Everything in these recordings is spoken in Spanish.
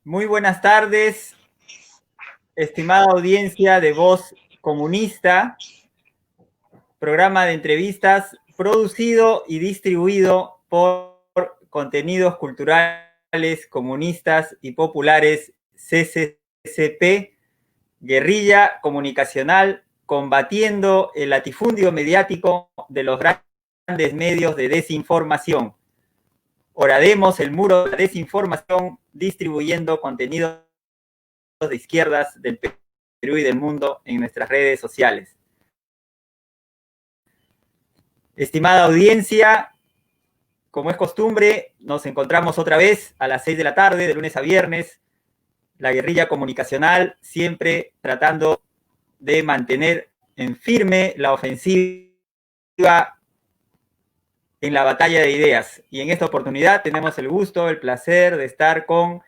Muy buenas tardes, estimada audiencia de Voz Comunista, programa de entrevistas producido y distribuido por Contenidos Culturales Comunistas y Populares CCCP, guerrilla comunicacional combatiendo el latifundio mediático de los grandes medios de desinformación. Horademos el muro de la desinformación distribuyendo contenidos de izquierdas del Perú y del mundo en nuestras redes sociales. Estimada audiencia, como es costumbre, nos encontramos otra vez a las 6 de la tarde, de lunes a viernes, la guerrilla comunicacional, siempre tratando de mantener en firme la ofensiva en la batalla de ideas. Y en esta oportunidad tenemos el gusto, el placer de estar con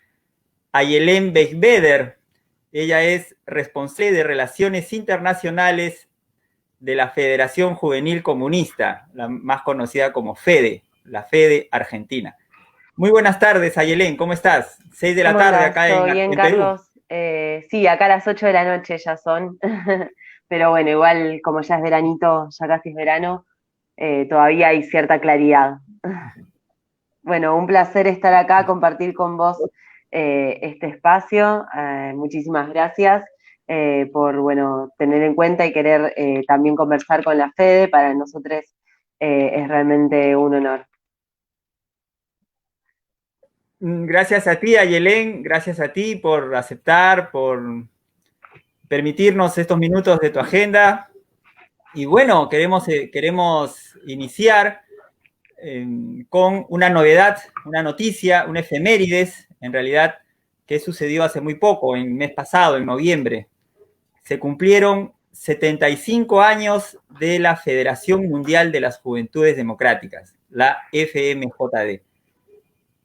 Ayelén Beigbeder. Ella es responsable de Relaciones Internacionales de la Federación Juvenil Comunista, la más conocida como FEDE, la FEDE Argentina. Muy buenas tardes, Ayelén, ¿cómo estás? 6 de la ¿Cómo tarde andás? acá ¿Todo bien, en Perú. Carlos? Sí, acá a las 8 de la noche ya son, pero bueno, igual como ya es veranito, ya casi es verano, todavía hay cierta claridad. Bueno, un placer estar acá, compartir con vos este espacio. Muchísimas gracias por, bueno, tener en cuenta y querer también conversar con la FEDE. Para nosotros es realmente un honor. Gracias a ti, Ayelén, gracias a ti por aceptar, por permitirnos estos minutos de tu agenda. Y bueno, queremos iniciar con una novedad, una noticia, una efemérides, en realidad, que sucedió hace muy poco, en el mes pasado, en noviembre. Se cumplieron 75 años de la Federación Mundial de las Juventudes Democráticas, la FMJD.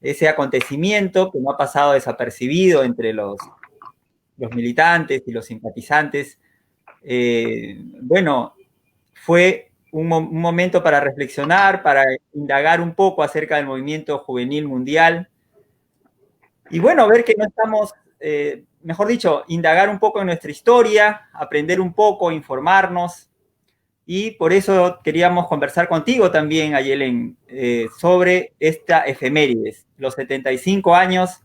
Ese acontecimiento que no ha pasado desapercibido entre los militantes y los simpatizantes, bueno, fue un momento para reflexionar, para indagar un poco acerca del movimiento juvenil mundial y bueno, ver que no estamos, mejor dicho, indagar un poco en nuestra historia, aprender un poco, informarnos y por eso queríamos conversar contigo también, Ayelen, sobre esta efemérides, los 75 años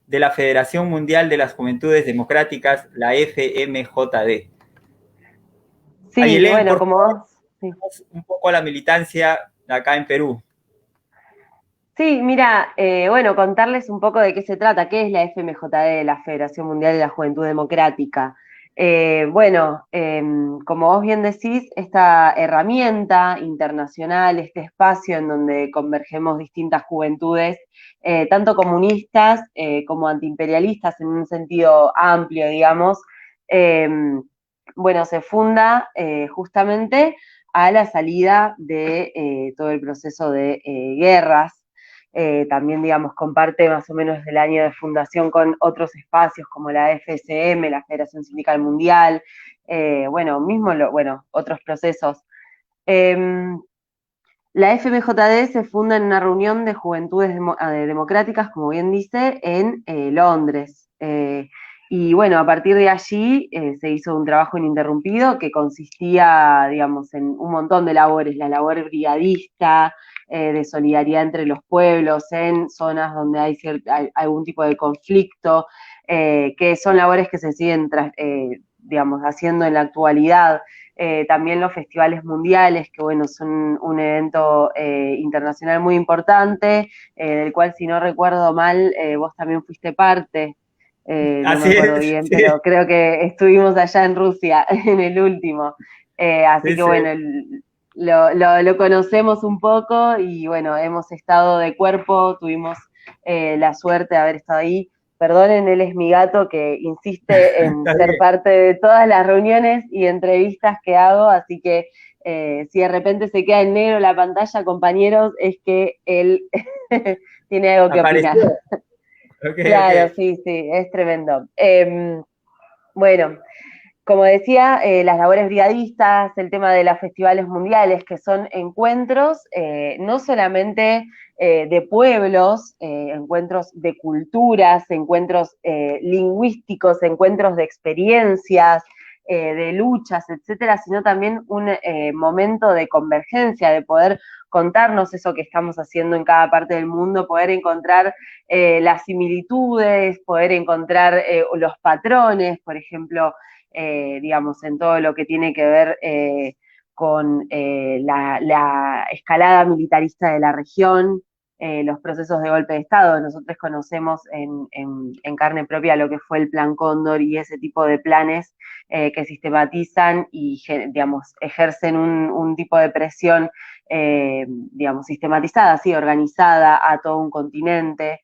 de la Federación Mundial de las Juventudes Democráticas, la FMJD. Sí, Ayelen, bueno, por como favor, vos. Sí. un poco a la militancia acá en Perú. Sí, mira, bueno, contarles un poco de qué se trata, qué es la FMJD, la Federación Mundial de la Juventud Democrática. Bueno, como vos bien decís, esta herramienta internacional, este espacio en donde convergemos distintas juventudes, tanto comunistas como antiimperialistas en un sentido amplio, digamos, eh, bueno, se funda justamente a la salida de todo el proceso de guerras. También, digamos, comparte más o menos el año de fundación con otros espacios como la FSM, la Federación Sindical Mundial, bueno, bueno, otros procesos. Eh, la FMJD se funda en una reunión de juventudes democráticas, como bien dice, en Londres. Y bueno, a partir de allí se hizo un trabajo ininterrumpido que consistía, digamos, en un montón de labores, la labor brigadista, de solidaridad entre los pueblos, en zonas donde hay algún tipo de conflicto, que son labores que se siguen, digamos, haciendo en la actualidad. También los festivales mundiales, que bueno, son un evento internacional muy importante, del cual si no recuerdo mal, vos también fuiste parte, no me Así acuerdo es, bien, sí, pero creo que estuvimos allá en Rusia en el último. Así sí, que sí. bueno, lo conocemos un poco y bueno, hemos estado de cuerpo, tuvimos la suerte de haber estado ahí. Perdonen, él es mi gato que insiste en Está ser bien. parte de todas las reuniones y entrevistas que hago, así que si de repente se queda en negro la pantalla, compañeros, es que él tiene algo que opinar. Apareció. Ok, Claro, ok. sí, sí, es tremendo. Bueno, como decía, las labores brigadistas, el tema de los festivales mundiales, que son encuentros no solamente de pueblos, encuentros de culturas, encuentros lingüísticos, encuentros de experiencias, de luchas, etcétera, sino también un momento de convergencia, de poder contarnos eso que estamos haciendo en cada parte del mundo, poder encontrar las similitudes, poder encontrar los patrones, por ejemplo, digamos, en todo lo que tiene que ver con la escalada militarista de la región, los procesos de golpe de Estado. Nosotros conocemos en carne propia lo que fue el Plan Cóndor y ese tipo de planes que sistematizan y, digamos, ejercen un tipo de presión, digamos, sistematizada, sí, organizada a todo un continente.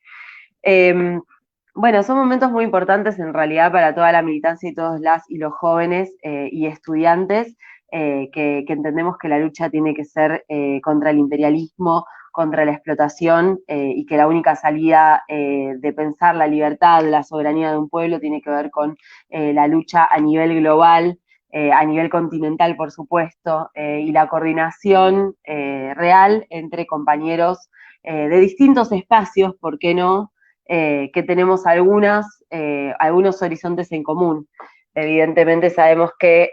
Bueno, son momentos muy importantes en realidad para toda la militancia y todos las y los jóvenes y estudiantes que entendemos que la lucha tiene que ser contra el imperialismo, contra la explotación y que la única salida de pensar la libertad, la soberanía de un pueblo tiene que ver con la lucha a nivel global, a nivel continental, por supuesto, y la coordinación real entre compañeros de distintos espacios, ¿por qué no? Que tenemos algunos horizontes en común. Evidentemente sabemos que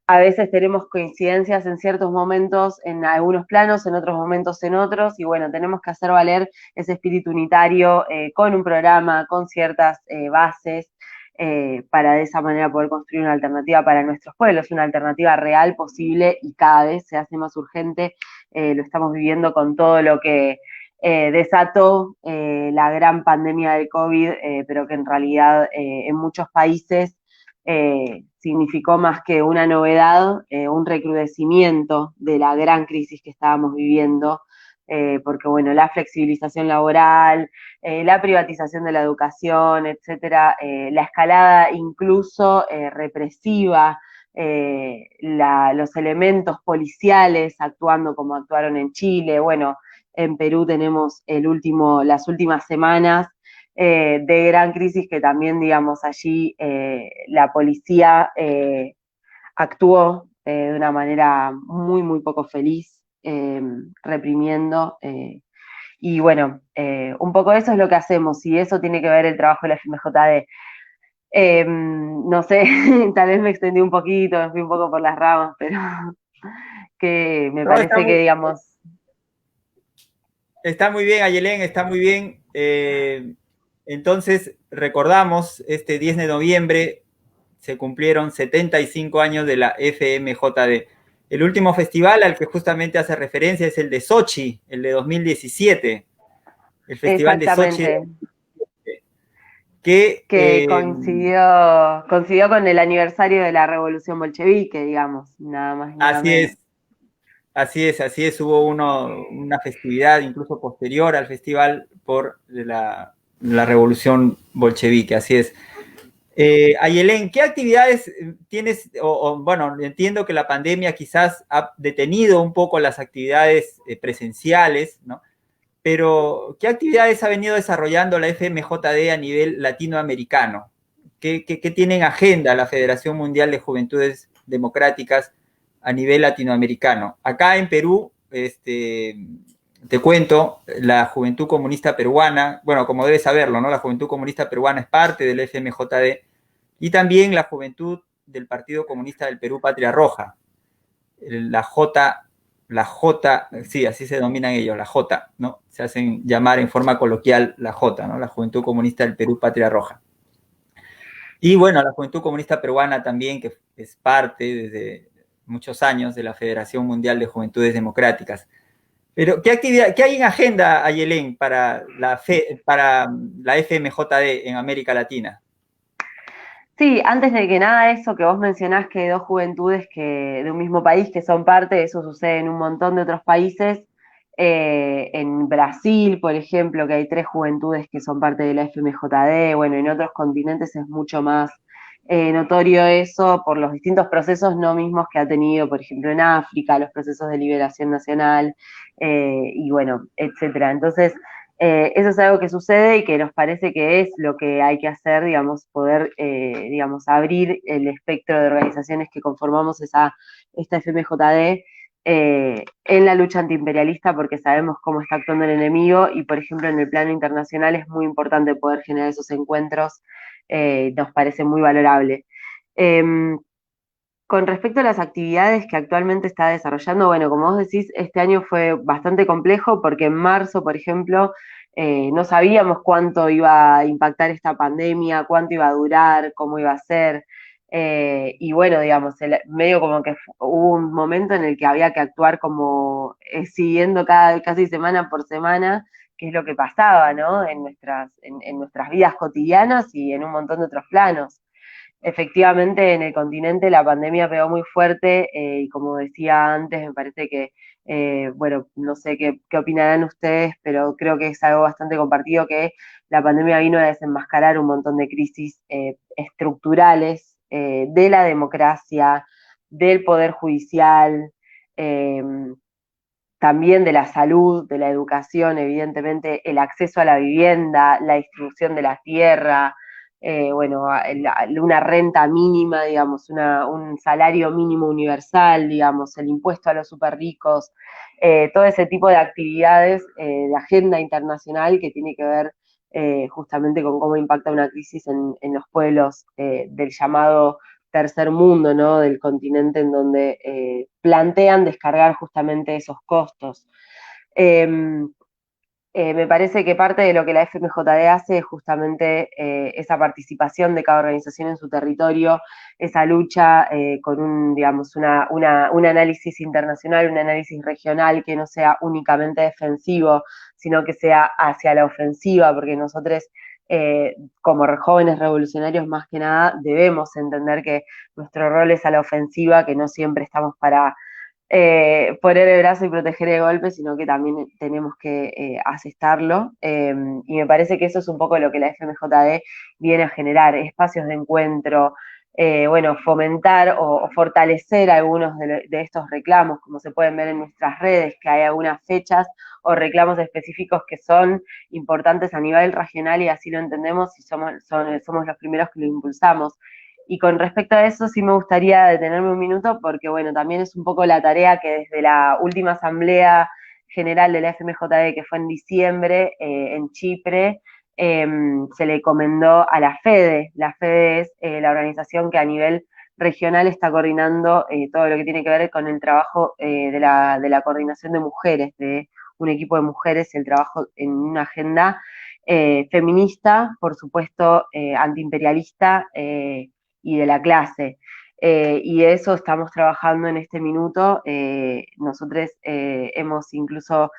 a veces tenemos coincidencias en ciertos momentos, en algunos planos, en otros momentos en otros, y bueno, tenemos que hacer valer ese espíritu unitario con un programa, con ciertas bases, para de esa manera poder construir una alternativa para nuestros pueblos, una alternativa real, posible y cada vez se hace más urgente. Lo estamos viviendo con todo lo que desató la gran pandemia del COVID, pero que en realidad en muchos países significó más que una novedad, un recrudecimiento de la gran crisis que estábamos viviendo, porque bueno, la flexibilización laboral, la privatización de la educación, etcétera, la escalada incluso represiva, los elementos policiales actuando como actuaron en Chile, bueno, en Perú tenemos las últimas semanas de gran crisis que también, digamos, allí la policía actuó de una manera muy, muy poco feliz, reprimiendo. Y bueno, un poco eso es lo que hacemos y eso tiene que ver el trabajo de la FMJD. No sé, tal vez me extendí un poquito, me fui un poco por las ramas, pero que me No, parece que, digamos, está muy bien, Ayelén, está muy bien. Entonces, recordamos, este 10 de noviembre se cumplieron 75 años de la FMJD. El último festival al que justamente hace referencia es el de Sochi, el de 2017, el Festival de Sochi, exactamente, que que coincidió con el aniversario de la Revolución Bolchevique, digamos, nada más y nada así menos. es, así es, hubo una festividad incluso posterior al festival por la revolución bolchevique, así es. Ayelén, ¿qué actividades tienes? Bueno, entiendo que la pandemia quizás ha detenido un poco las actividades presenciales, ¿no? Pero ¿qué actividades ha venido desarrollando la FMJD a nivel latinoamericano? ¿Qué tiene en agenda la Federación Mundial de Juventudes Democráticas a nivel latinoamericano? Acá en Perú, te cuento, la Juventud Comunista Peruana, bueno, como debes saberlo, ¿no? La Juventud Comunista Peruana es parte del FMJD y también la Juventud del Partido Comunista del Perú, Patria Roja, la J, sí, así se denominan ellos, la J, ¿no? Se hacen llamar en forma coloquial la J, ¿no? La Juventud Comunista del Perú, Patria Roja. Y bueno, la Juventud Comunista Peruana también, que es parte desde muchos años de la Federación Mundial de Juventudes Democráticas. Pero, qué hay en agenda, Ayelén, para la FMJD en América Latina? Sí, antes de que nada eso que vos mencionás que dos juventudes de un mismo país que son parte, eso sucede en un montón de otros países. En Brasil, por ejemplo, que hay tres juventudes que son parte de la FMJD, bueno, en otros continentes es mucho más notorio eso por los distintos procesos no mismos que ha tenido, por ejemplo, en África, los procesos de liberación nacional, y bueno, etcétera. Entonces, Eso es algo que sucede y que nos parece que es lo que hay que hacer, digamos, poder, digamos, abrir el espectro de organizaciones que conformamos esta FMJD en la lucha antiimperialista, porque sabemos cómo está actuando el enemigo y, por ejemplo, en el plano internacional es muy importante poder generar esos encuentros, nos parece muy valorable. Con respecto a las actividades que actualmente está desarrollando, bueno, como vos decís, este año fue bastante complejo porque en marzo, por ejemplo, no sabíamos cuánto iba a impactar esta pandemia, cuánto iba a durar, cómo iba a ser. Y bueno, digamos, medio como que hubo un momento en el que había que actuar como siguiendo casi semana por semana qué es lo que pasaba, ¿no? En nuestras vidas cotidianas y en un montón de otros planos. Efectivamente, en el continente la pandemia pegó muy fuerte y como decía antes, me parece que, bueno, no sé qué opinarán ustedes, pero creo que es algo bastante compartido que la pandemia vino a desenmascarar un montón de crisis estructurales de la democracia, del poder judicial, eh, también de la salud, de la educación, evidentemente, el acceso a la vivienda, la distribución de la tierra, bueno, una renta mínima, digamos, un salario mínimo universal, digamos, el impuesto a los super ricos, todo ese tipo de actividades de agenda internacional que tiene que ver justamente con cómo impacta una crisis en los pueblos del llamado tercer mundo, ¿no? Del continente en donde plantean descargar justamente esos costos. Eh, Me parece que parte de lo que la FMJD hace es justamente esa participación de cada organización en su territorio, esa lucha con digamos, un análisis internacional, un análisis regional que no sea únicamente defensivo, sino que sea hacia la ofensiva, porque nosotros como jóvenes revolucionarios más que nada debemos entender que nuestro rol es a la ofensiva, que no siempre estamos para poner el brazo y proteger el golpe, sino que también tenemos que asestarlo. Y me parece que eso es un poco lo que la FMJD viene a generar, espacios de encuentro, bueno, fomentar o fortalecer algunos de estos reclamos, como se pueden ver en nuestras redes, que hay algunas fechas o reclamos específicos que son importantes a nivel regional y así lo entendemos y somos los primeros que lo impulsamos. Y con respecto a eso sí me gustaría detenerme un minuto porque, bueno, también es un poco la tarea que desde la última asamblea general de la FMJD, que fue en diciembre en Chipre, se le encomendó a la FEDE. La FEDE es la organización que a nivel regional está coordinando todo lo que tiene que ver con el trabajo de la coordinación de mujeres, de un equipo de mujeres, el trabajo en una agenda feminista, por supuesto, antiimperialista, y de la clase. Y de eso estamos trabajando en este minuto. Nosotros hemos incluso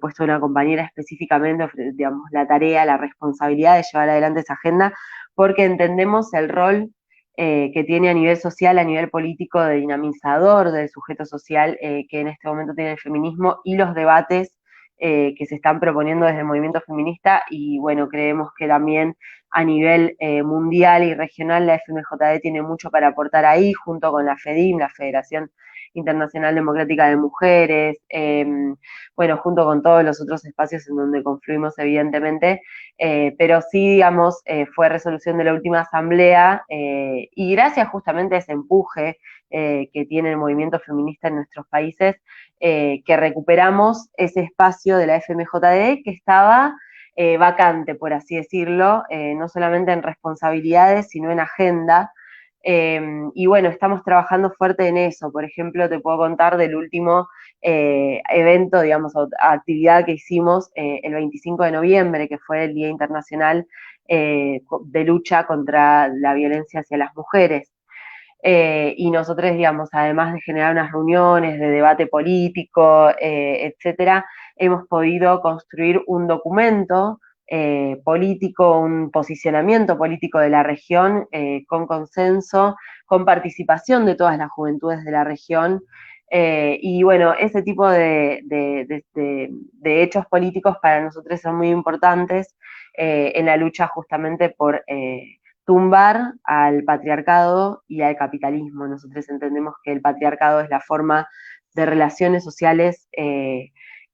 puesto a una compañera específicamente, digamos, la tarea, la responsabilidad de llevar adelante esa agenda, porque entendemos el rol que tiene a nivel social, a nivel político, de dinamizador del sujeto social que en este momento tiene el feminismo y los debates que se están proponiendo desde el movimiento feminista y bueno, creemos que también a nivel mundial y regional la FMJD tiene mucho para aportar ahí, junto con la FEDIM, la Federación Internacional Democrática de Mujeres, bueno, junto con todos los otros espacios en donde confluimos evidentemente, pero sí, digamos, fue resolución de la última asamblea y gracias justamente a ese empuje que tiene el movimiento feminista en nuestros países, que recuperamos ese espacio de la FMJD que estaba vacante, por así decirlo, no solamente en responsabilidades, sino en agenda. Y bueno, estamos trabajando fuerte en eso. Por ejemplo, te puedo contar del último evento, digamos, actividad que hicimos el 25 de noviembre, que fue el Día Internacional de Lucha contra la Violencia hacia las Mujeres. Y nosotros, digamos, además de generar unas reuniones de debate político, etcétera, hemos podido construir un documento político, un posicionamiento político de la región con consenso, con participación de todas las juventudes de la región. Y bueno, ese tipo de hechos políticos para nosotros son muy importantes en la lucha justamente por tumbar al patriarcado y al capitalismo. Nosotros entendemos que el patriarcado es la forma de relaciones sociales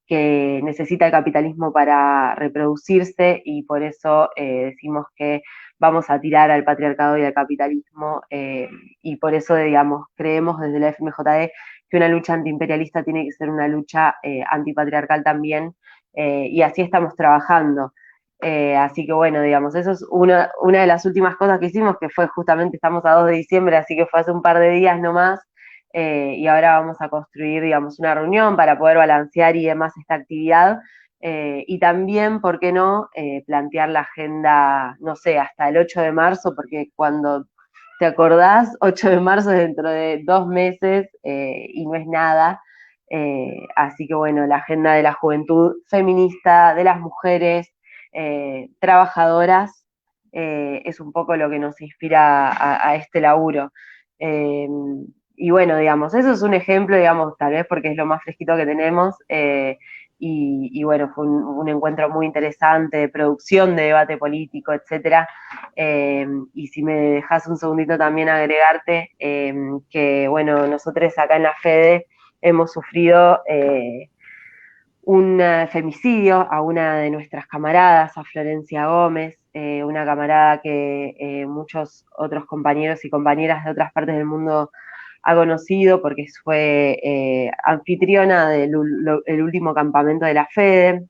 que necesita el capitalismo para reproducirse y por eso decimos que vamos a tirar al patriarcado y al capitalismo y por eso, digamos, creemos desde la FMJD que una lucha antiimperialista tiene que ser una lucha antipatriarcal también y así estamos trabajando. Así que bueno, digamos, eso es una de las últimas cosas que hicimos, que fue justamente, estamos a 2 de diciembre, así que fue hace un par de días nomás, y ahora vamos a construir, digamos, una reunión para poder balancear y demás esta actividad, y también, ¿por qué no?, plantear la agenda, no sé, hasta el 8 de marzo, porque cuando te acordás, 8 de marzo es dentro de 2 meses, y no es nada, así que bueno, la agenda de la juventud feminista, de las mujeres, trabajadoras, es un poco lo que nos inspira a este laburo. Eh, y bueno, digamos, eso es un ejemplo, digamos, tal vez porque es lo más fresquito que tenemos. Y bueno, fue un encuentro muy interesante de producción, de debate político, etcétera. Y si me dejas un segundito también agregarte, que bueno, nosotros acá en la FEDE hemos sufrido un femicidio a una de nuestras camaradas, a Florencia Gómez, una camarada que muchos otros compañeros y compañeras de otras partes del mundo ha conocido porque fue anfitriona del el último campamento de la FEDE.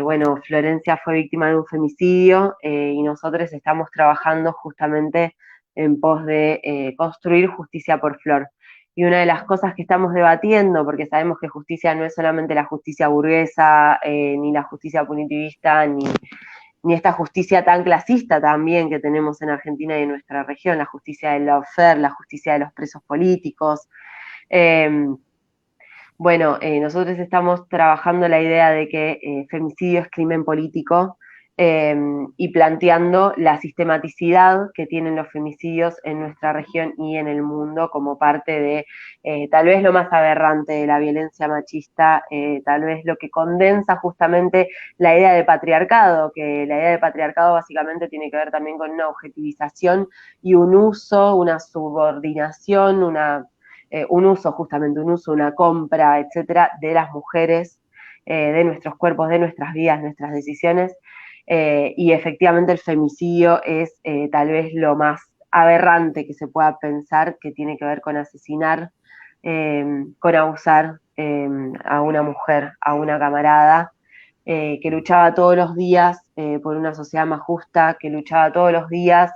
Bueno, Florencia fue víctima de un femicidio y nosotros estamos trabajando justamente en pos de construir justicia por Flor. Y una de las cosas que estamos debatiendo, porque sabemos que justicia no es solamente la justicia burguesa, ni la justicia punitivista, ni esta justicia tan clasista también que tenemos en Argentina y en nuestra región, la justicia del lawfare, la justicia de los presos políticos. Eh, bueno, nosotros estamos trabajando la idea de que femicidio es crimen político eh, y planteando la sistematicidad que tienen los femicidios en nuestra región y en el mundo como parte de tal vez lo más aberrante de la violencia machista, tal vez lo que condensa justamente la idea de patriarcado, que la idea de patriarcado básicamente tiene que ver también con una objetivización y un uso, una subordinación, un uso, justamente un uso, una compra, etcétera, de las mujeres, de nuestros cuerpos, de nuestras vidas, nuestras decisiones. Y efectivamente el femicidio es tal vez lo más aberrante que se pueda pensar, que tiene que ver con asesinar, con abusar a una mujer, a una camarada, que luchaba todos los días por una sociedad más justa, que luchaba todos los días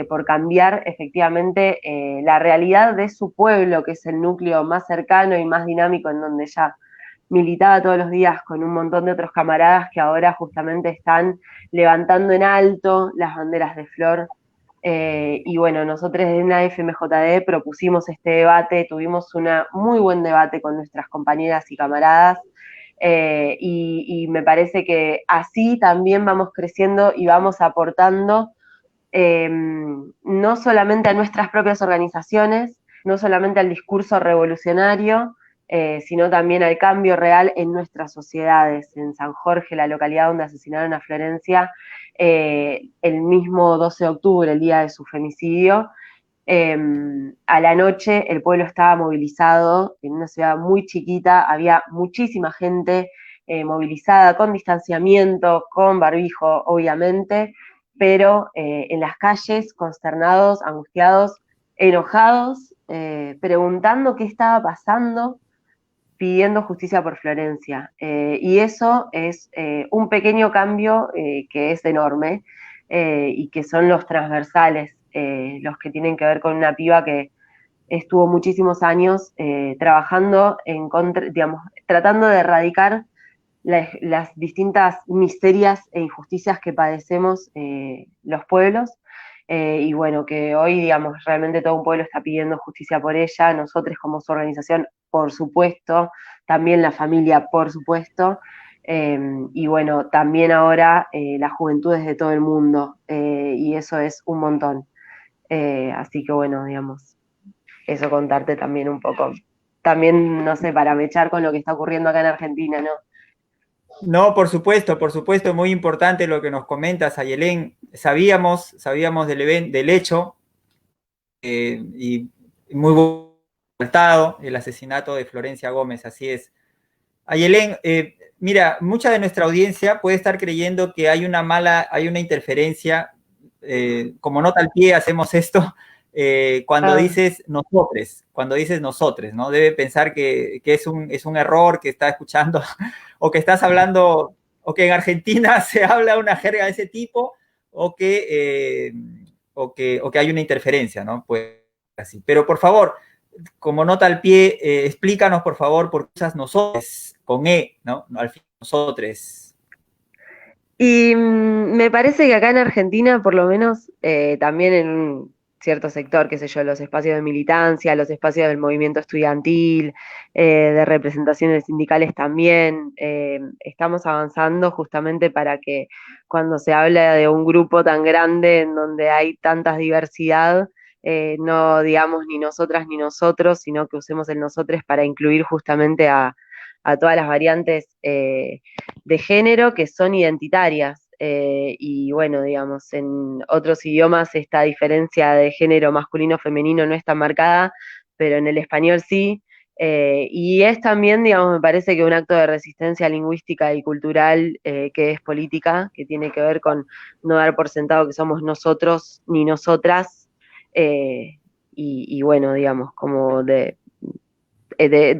por cambiar efectivamente la realidad de su pueblo, que es el núcleo más cercano y más dinámico en donde ella militaba todos los días con un montón de otros camaradas que ahora justamente están levantando en alto las banderas de Flor. Y bueno, nosotros en la FMJD propusimos este debate, tuvimos un muy buen debate con nuestras compañeras y camaradas, y me parece que así también vamos creciendo y vamos aportando no solamente a nuestras propias organizaciones, no solamente al discurso revolucionario, sino también al cambio real en nuestras sociedades. En San Jorge, la localidad donde asesinaron a Florencia, el mismo 12 de octubre, el día de su femicidio, a la noche el pueblo estaba movilizado en una ciudad muy chiquita, había muchísima gente movilizada con distanciamiento, con barbijo, obviamente, pero en las calles, consternados, angustiados, enojados, preguntando qué estaba pasando, pidiendo justicia por Florencia. Y eso es un pequeño cambio que es enorme y que son los transversales, los que tienen que ver con una piba que estuvo muchísimos años trabajando en contra, digamos, tratando de erradicar las distintas miserias e injusticias que padecemos los pueblos. Y bueno, que hoy, digamos, realmente todo un pueblo está pidiendo justicia por ella, nosotros como su organización, por supuesto, también la familia, por supuesto, y bueno, también ahora las juventudes de todo el mundo, y eso es un montón. Así que bueno, digamos, eso contarte también un poco. También, no sé, para mechar con lo que está ocurriendo acá en Argentina, ¿no? No, por supuesto, muy importante lo que nos comentas, Ayelén. Sabíamos del hecho y muy resultado el asesinato de Florencia Gómez, así es. Ayelén, mira, mucha de nuestra audiencia puede estar creyendo que hay una interferencia, como nota al pie hacemos esto, cuando Ah, dices nosotres, ¿no? Debe pensar que es un error, que está escuchando, o que estás hablando, o que en Argentina se habla una jerga de ese tipo, o o que hay una interferencia, ¿no? Pues así. Pero por favor, como nota al pie, explícanos por favor por qué usas nosotros con E, ¿no? Al fin, nosotros. y me parece que acá en Argentina, por lo menos, también en un cierto sector, qué sé yo, los espacios de militancia, los espacios del movimiento estudiantil, de representaciones sindicales también, estamos avanzando justamente para que cuando se habla de un grupo tan grande en donde hay tanta diversidad, no digamos ni nosotras ni nosotros, sino que usemos el nosotros para incluir justamente a todas las variantes. De género que son identitarias. Y bueno, digamos, en otros idiomas esta diferencia de género masculino-femenino no es tan marcada, pero en el español sí. Y es también, digamos, me parece que un acto de resistencia lingüística y cultural que es política, que tiene que ver con no dar por sentado que somos nosotros ni nosotras. eh, y bueno, digamos, como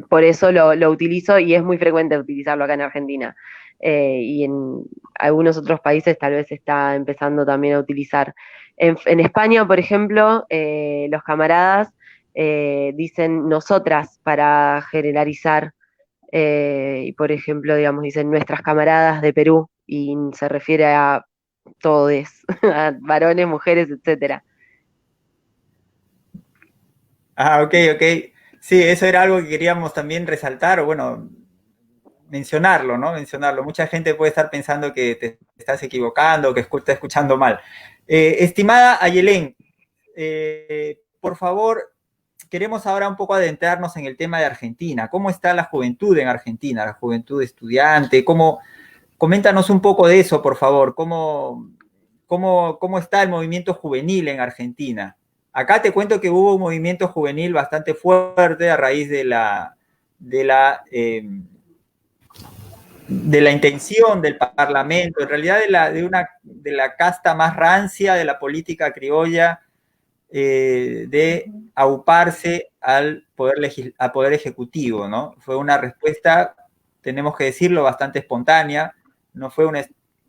por eso lo utilizo y es muy frecuente utilizarlo acá en Argentina. Y en algunos otros países tal vez está empezando también a utilizar. En España, por ejemplo, los camaradas dicen nosotras para generalizar. Y por ejemplo, digamos, dicen nuestras camaradas de Perú y se refiere a todes, a varones, mujeres, etcétera. Ah, ok, ok. Sí, eso era algo que queríamos también resaltar, o bueno, mencionarlo, ¿no? Mencionarlo. Mucha gente puede estar pensando que te estás equivocando, que estás escuchando mal. Estimada Ayelén, por favor, queremos ahora un poco adentrarnos en el tema de Argentina. ¿Cómo está la juventud en Argentina? La juventud estudiante, ¿cómo, coméntanos un poco de eso, por favor. ¿Cómo está el movimiento juvenil en Argentina? Acá te cuento que hubo un movimiento juvenil bastante fuerte a raíz de la, eh, de la intención del Parlamento, en realidad de la casta más rancia de la política criolla, de auparse al poder ejecutivo, ¿no? Fue una respuesta, tenemos que decirlo, bastante espontánea, no fue una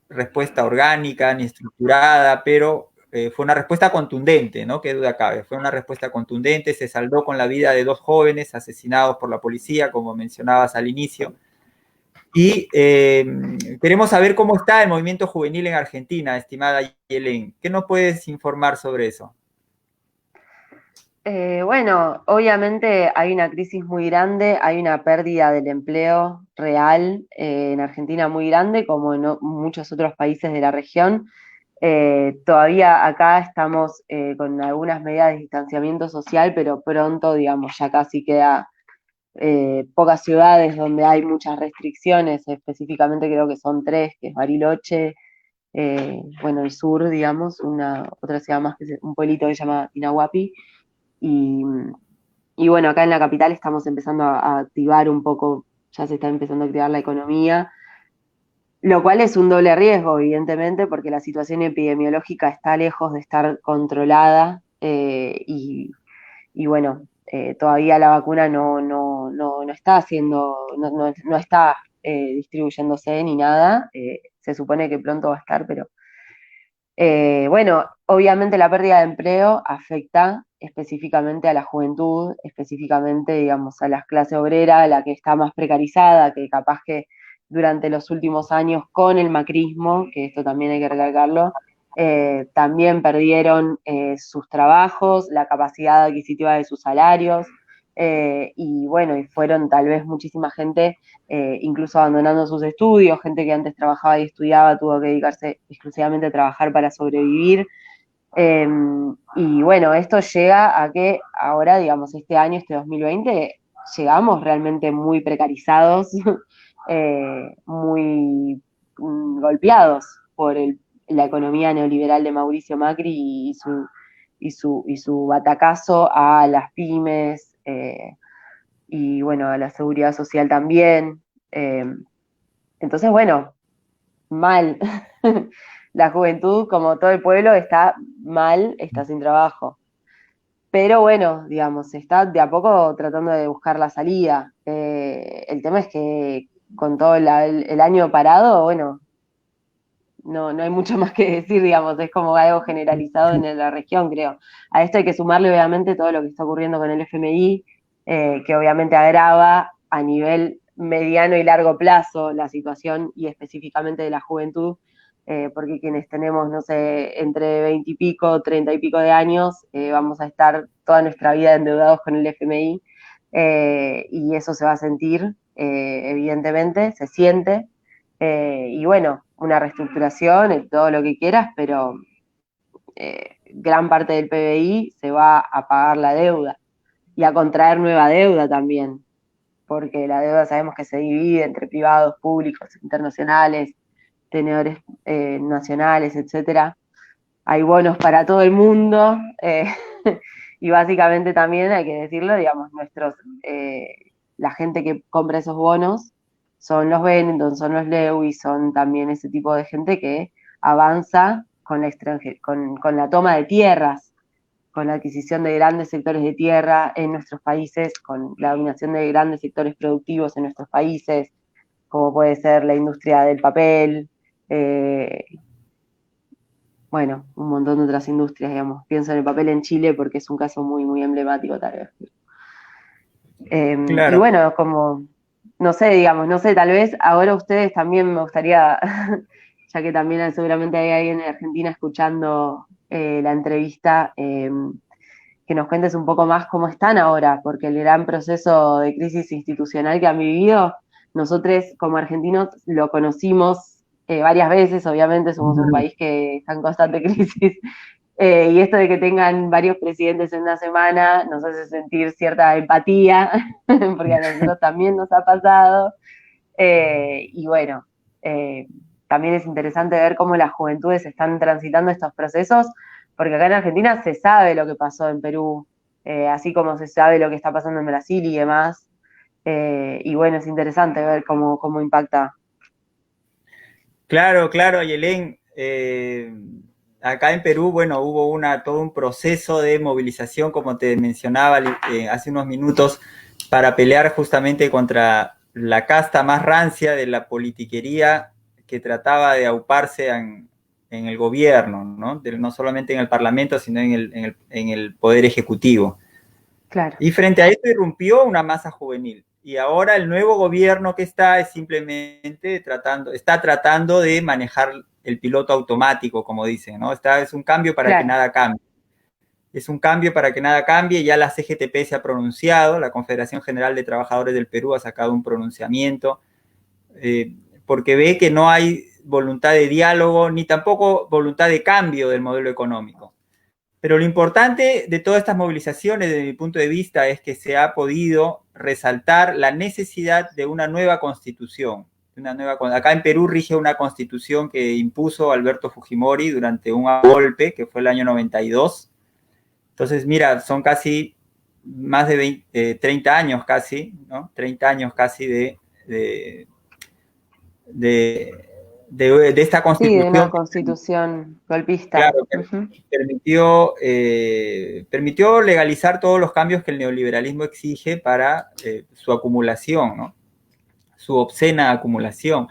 respuesta orgánica ni estructurada, pero fue una respuesta contundente, ¿no? Qué duda cabe, fue una respuesta contundente, se saldó con la vida de dos jóvenes asesinados por la policía, como mencionabas al inicio, y queremos saber cómo está el movimiento juvenil en Argentina, estimada Yelen. ¿Qué nos puedes informar sobre eso? Bueno, obviamente hay una crisis muy grande, hay una pérdida del empleo real en Argentina muy grande, como en muchos otros países de la región. Todavía acá estamos con algunas medidas de distanciamiento social, pero pronto, digamos, ya casi queda pocas ciudades donde hay muchas restricciones, específicamente creo que son tres, que es Bariloche, bueno, el sur, digamos, una otra ciudad más, que es un pueblito que se llama Inahuapi, y, y bueno, acá en la capital estamos empezando a activar un poco, ya se está empezando a activar la economía, lo cual es un doble riesgo, evidentemente, porque la situación epidemiológica está lejos de estar controlada y bueno, todavía la vacuna no está haciendo, no está distribuyéndose ni nada. Se supone que pronto va a estar, pero bueno, obviamente la pérdida de empleo afecta específicamente a la juventud, específicamente, digamos, a la clase obrera, a la que está más precarizada, que capaz que durante los últimos años con el macrismo, que esto también hay que recalcarlo, también perdieron sus trabajos, la capacidad adquisitiva de sus salarios, y bueno, y fueron tal vez muchísima gente incluso abandonando sus estudios, gente que antes trabajaba y estudiaba tuvo que dedicarse exclusivamente a trabajar para sobrevivir. Eh, y bueno, esto llega a que ahora, digamos, este año, este 2020, llegamos realmente muy precarizados, muy golpeados por la economía neoliberal de Mauricio Macri y su batacazo a las pymes y bueno, a la seguridad social también. Eh, entonces, bueno, mal. La juventud, como todo el pueblo, está mal, está sin trabajo. Pero bueno, digamos, se está de a poco tratando de buscar la salida. El tema es que con todo el año parado, bueno, no hay mucho más que decir, digamos, es como algo generalizado en la región, creo. A esto hay que sumarle, obviamente, todo lo que está ocurriendo con el FMI, que obviamente agrava a nivel mediano y largo plazo la situación y específicamente de la juventud, porque quienes tenemos, no sé, entre 20 y pico, 30 y pico de años, vamos a estar toda nuestra vida endeudados con el FMI, y eso se va a sentir, evidentemente, se siente, y bueno, una reestructuración, todo lo que quieras, pero gran parte del PBI se va a pagar la deuda y a contraer nueva deuda también, porque la deuda sabemos que se divide entre privados, públicos, internacionales, tenedores nacionales, etcétera. Hay bonos para todo el mundo, y básicamente también hay que decirlo, digamos, la gente que compra esos bonos son los Benetton, son los Lewis, son también ese tipo de gente que avanza con la toma de tierras, con la adquisición de grandes sectores de tierra en nuestros países, con la dominación de grandes sectores productivos en nuestros países, como puede ser la industria del papel, eh, bueno, un montón de otras industrias, digamos. Pienso en el papel en Chile porque es un caso muy, muy emblemático, tal vez. Y Claro. bueno, como, no sé, digamos, no sé, tal vez ahora ustedes también me gustaría, ya que también seguramente hay alguien en Argentina escuchando la entrevista, que nos cuentes un poco más cómo están ahora, porque el gran proceso de crisis institucional que han vivido, nosotros como argentinos lo conocimos varias veces, obviamente somos un país que está en constante crisis, y esto de que tengan varios presidentes en una semana nos hace sentir cierta empatía, porque a nosotros también nos ha pasado. Y bueno, eh, también es interesante ver cómo las juventudes están transitando estos procesos, porque acá en Argentina se sabe lo que pasó en Perú, así como se sabe lo que está pasando en Brasil y demás. Y bueno, es interesante ver cómo impacta. Claro, claro, Yelén. Acá en Perú, bueno, hubo todo un proceso de movilización, como te mencionaba hace unos minutos, para pelear justamente contra la casta más rancia de la politiquería que trataba de auparse en el gobierno, ¿no? No solamente en el Parlamento, sino en el Poder Ejecutivo. Claro, Y frente a esto irrumpió una masa juvenil. Y ahora el nuevo gobierno que está es simplemente está tratando de manejar el piloto automático, como dicen, ¿no? Es un cambio para que claro. nada cambie. Es un cambio para que nada cambie. Ya la CGTP se ha pronunciado, la Confederación General de Trabajadores del Perú ha sacado un pronunciamiento, eh, porque ve que no hay voluntad de diálogo ni tampoco voluntad de cambio del modelo económico. Pero lo importante de todas estas movilizaciones, desde mi punto de vista, es que se ha podido resaltar la necesidad de una nueva constitución. Acá en Perú rige una constitución que impuso Alberto Fujimori durante un golpe, que fue el año 92. Entonces, mira, son casi más de 30 años casi, ¿no? 30 años casi de, de, de esta Sí, de una constitución. constitución golpista. Claro, Ujú. permitió legalizar todos los cambios que el neoliberalismo exige para su acumulación, ¿no? Su obscena acumulación.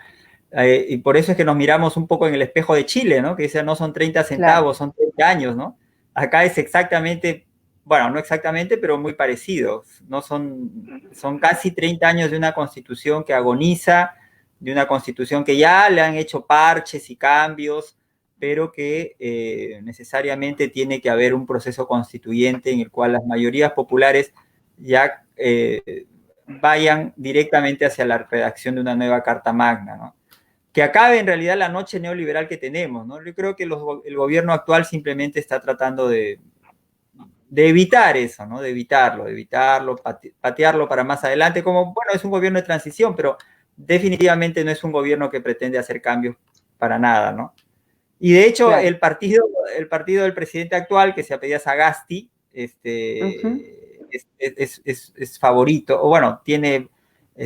Y por eso es que nos miramos un poco en el espejo de Chile, ¿no? Que dice, no son 30 Claro, centavos, son 30 años, ¿no? Acá es exactamente, bueno, no exactamente, pero muy parecido. No son casi 30 años de una constitución que agoniza, de una constitución que ya le han hecho parches y cambios, pero que necesariamente tiene que haber un proceso constituyente en el cual las mayorías populares ya vayan directamente hacia la redacción de una nueva Carta Magna, ¿no? Que acabe en realidad la noche neoliberal que tenemos, ¿no? Yo creo que el gobierno actual simplemente está tratando de evitar eso, ¿no? De evitarlo, patearlo para más adelante, como, bueno, es un gobierno de transición, pero definitivamente no es un gobierno que pretende hacer cambios para nada, ¿no? Y de hecho, claro. el partido del presidente actual, que se apellida Sagasti, Ujú. es favorito, o bueno, tiene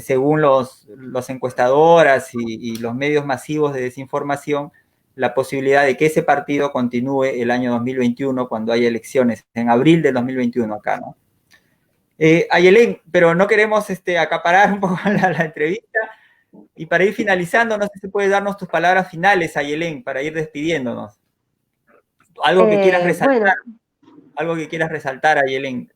según los encuestadoras y los medios masivos de desinformación, la posibilidad de que ese partido continúe el año 2021 cuando haya elecciones, en abril del 2021 acá, ¿no? Ayelén, pero no queremos acaparar un poco la entrevista, y para ir finalizando, no sé si puedes darnos tus palabras finales, Ayelén, para ir despidiéndonos. Algo que quieras resaltar, Bueno, algo que quieras resaltar, Ayelén.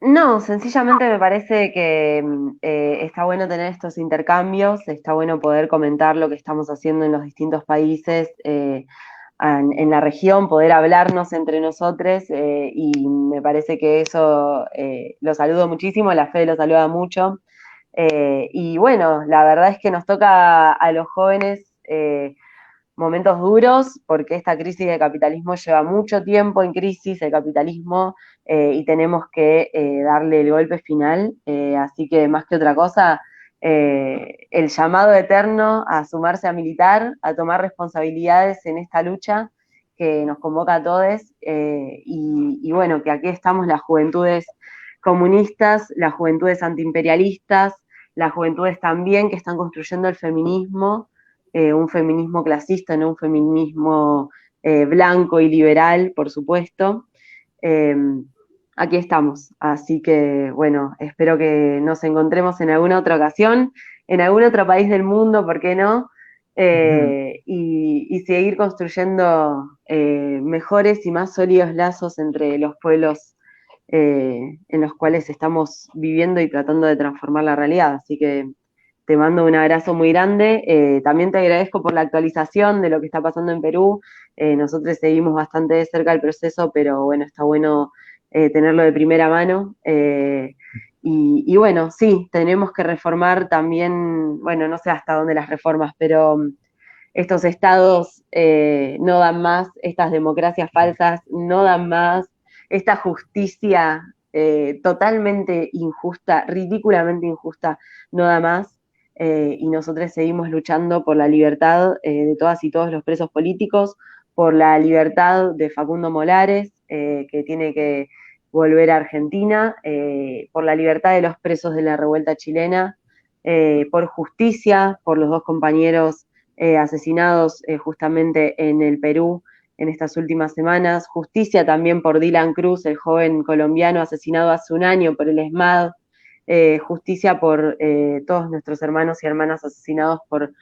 no, sencillamente me parece que está bueno tener estos intercambios, está bueno poder comentar lo que estamos haciendo en los distintos países, en la región, poder hablarnos entre nosotros, y me parece que eso lo saludo muchísimo, la Fede lo saluda mucho. Y bueno, la verdad es que nos toca a los jóvenes momentos duros, porque esta crisis del capitalismo lleva mucho tiempo en crisis, el capitalismo, y tenemos que darle el golpe final. Así que más que otra cosa, el llamado eterno a sumarse a militar, a tomar responsabilidades en esta lucha que nos convoca a todos, y bueno, que aquí estamos las juventudes comunistas, las juventudes antiimperialistas, las juventudes también que están construyendo el feminismo, un feminismo clasista, no un feminismo blanco y liberal, por supuesto. Eh, Aquí estamos, así que bueno, espero que nos encontremos en alguna otra ocasión, en algún otro país del mundo, ¿por qué no? Y seguir construyendo mejores y más sólidos lazos entre los pueblos en los cuales estamos viviendo y tratando de transformar la realidad. Así que te mando un abrazo muy grande. También te agradezco por la actualización de lo que está pasando en Perú. Nosotros seguimos bastante de cerca el proceso, pero bueno, está bueno tenerlo de primera mano. Y bueno, sí, tenemos que reformar también, bueno, no sé hasta dónde las reformas, pero estos estados no dan más, estas democracias falsas no dan más, esta justicia totalmente injusta, ridículamente injusta, no da más. Y nosotros seguimos luchando por la libertad de todas y todos los presos políticos, por la libertad de Facundo Molares, que tiene que volver a Argentina, por la libertad de los presos de la revuelta chilena, por justicia, por los dos compañeros asesinados justamente en el Perú en estas últimas semanas, justicia también por Dylan Cruz, el joven colombiano asesinado hace un año por el ESMAD, justicia por todos nuestros hermanos y hermanas asesinados por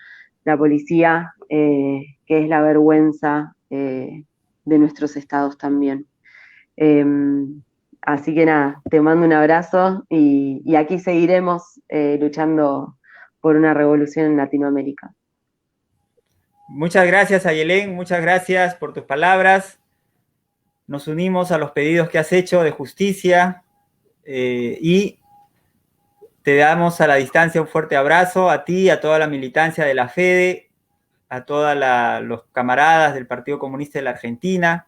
la policía, que es la vergüenza de nuestros estados también. Eh, Así que nada, te mando un abrazo y aquí seguiremos luchando por una revolución en Latinoamérica. Muchas gracias, Ayelén, muchas gracias por tus palabras. Nos unimos a los pedidos que has hecho de justicia, y te damos a la distancia un fuerte abrazo a ti, a toda la militancia de la FEDE, a todos los camaradas del Partido Comunista de la Argentina,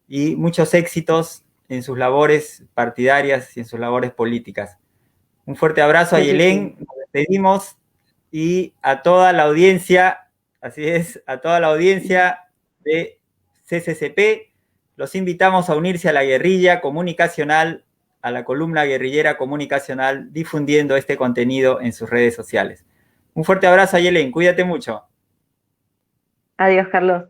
y muchos éxitos en sus labores partidarias y en sus labores políticas. Un fuerte abrazo a Muchísimo. Yelén, nos despedimos, y a toda la audiencia, así es, a toda la audiencia de CCCP, los invitamos a unirse a la guerrilla comunicacional, a la columna guerrillera comunicacional, difundiendo este contenido en sus redes sociales. Un fuerte abrazo a Yelén, cuídate mucho. Adiós, Carlos.